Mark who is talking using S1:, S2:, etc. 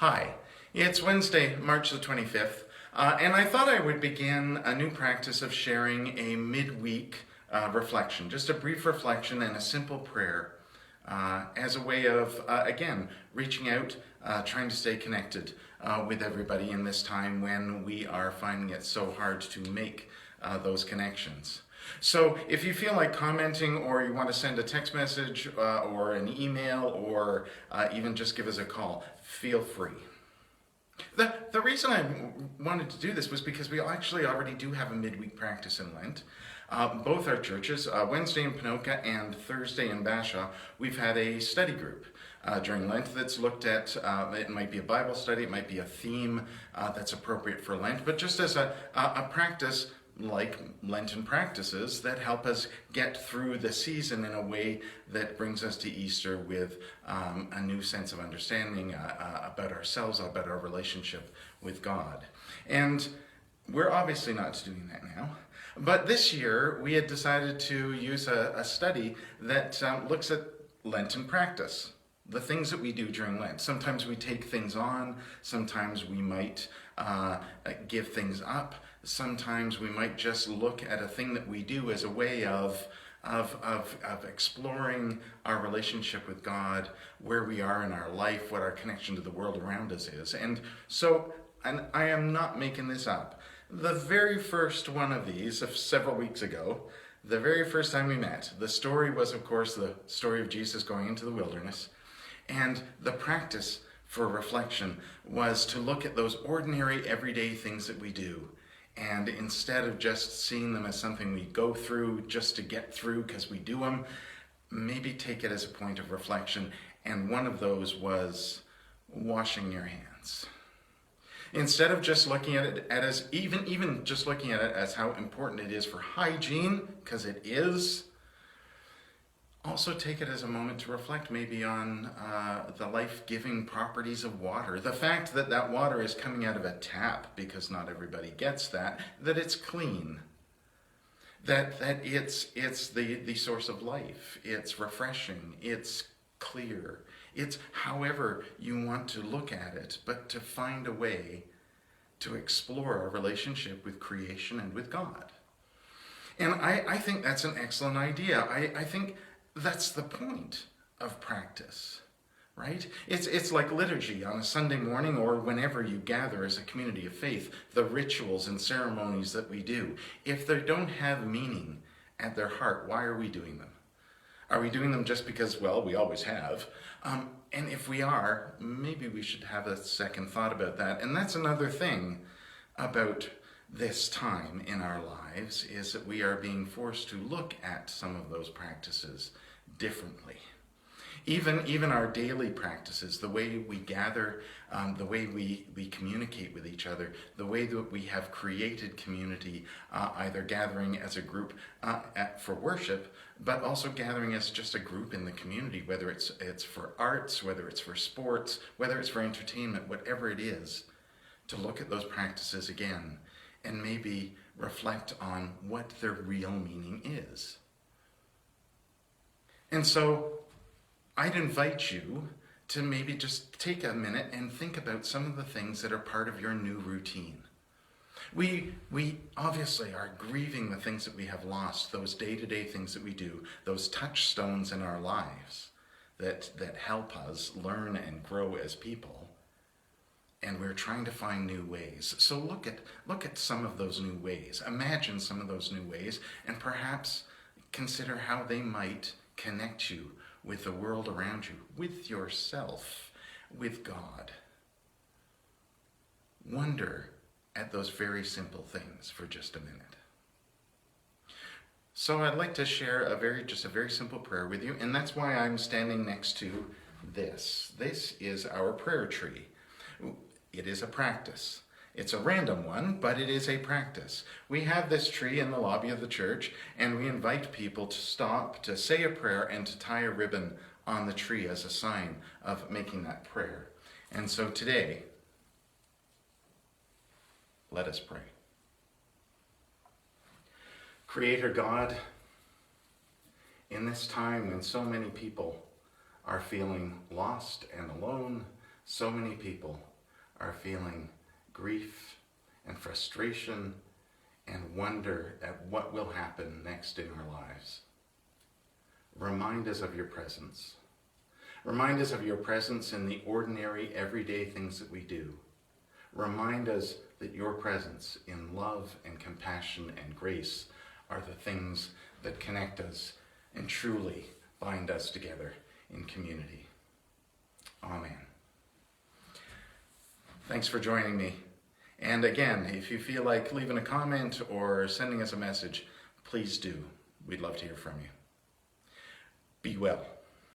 S1: Hi, it's Wednesday, March the 25th, and I thought I would begin a new practice of sharing a midweek reflection, just a brief reflection and a simple prayer as a way of, again, reaching out, trying to stay connected with everybody in this time when we are finding it so hard to make those connections. So if you feel like commenting or you want to send a text message or an email or even just give us a call, feel free. The reason I wanted to do this was because we actually already do have a midweek practice in Lent. Both our churches, Wednesday in Pinoca and Thursday in Bashaw, we've had a study group during Lent that's looked at, it might be a Bible study, it might be a theme that's appropriate for Lent, but just as a practice like Lenten practices that help us get through the season in a way that brings us to Easter with a new sense of understanding about ourselves, about our relationship with God. And we're obviously not doing that now. But this year, we had decided to use a study that looks at Lenten practice, the things that we do during Lent. Sometimes we take things on, sometimes we might give things up, sometimes we might just look at a thing that we do as a way of exploring our relationship with God, where we are in our life, what our connection to the world around us is. And I am not making this up. The very first one of these, several weeks ago, the very first time we met, the story was, of course, the story of Jesus going into the wilderness. And the practice for reflection was to look at those ordinary, everyday things that we do. And instead of just seeing them as something we go through just to get through because we do them, maybe take it as a point of reflection. And one of those was washing your hands. Instead of just looking at it as even just looking at it as how important it is for hygiene, because it is, also take it as a moment to reflect maybe on the life-giving properties of water. The fact that that water is coming out of a tap, because not everybody gets that it's clean. That it's the source of life. It's refreshing. It's clear. It's however you want to look at it, but to find a way to explore our relationship with creation and with God. And I think that's an excellent idea. I think that's the point of practice, right? It's like liturgy on a Sunday morning or whenever you gather as a community of faith, the rituals and ceremonies that we do. If they don't have meaning at their heart, why are we doing them? Are we doing them just because, well, we always have? And if we are, maybe we should have a second thought about that. And that's another thing about this time in our lives, is that we are being forced to look at some of those practices differently. Even our daily practices, the way we gather, the way we communicate with each other, the way that we have created community, either gathering as a group for worship, but also gathering as just a group in the community, whether it's for arts, whether it's for sports, whether it's for entertainment, whatever it is, to look at those practices again and maybe reflect on what their real meaning is. And so I'd invite you to maybe just take a minute and think about some of the things that are part of your new routine. We obviously are grieving the things that we have lost, those day-to-day things that we do, those touchstones in our lives that help us learn and grow as people. And we're trying to find new ways. So look at some of those new ways. Imagine some of those new ways and perhaps consider how they might connect you with the world around you, with yourself, with God. Wonder at those very simple things for just a minute. So I'd like to share a very simple prayer with you, and that's why I'm standing next to this. This is our prayer tree. It is a practice. It's a random one, but it is a practice. We have this tree in the lobby of the church, and we invite people to stop, to say a prayer, and to tie a ribbon on the tree as a sign of making that prayer. And so today, let us pray. Creator God, in this time when so many people are feeling lost and alone, So many people are feeling grief and frustration and wonder at what will happen next in our lives. Remind us of your presence. Remind us of your presence in the ordinary, everyday things that we do. Remind us that your presence in love and compassion and grace are the things that connect us and truly bind us together in community. Amen. Thanks for joining me. And again, if you feel like leaving a comment or sending us a message, please do. We'd love to hear from you. Be well.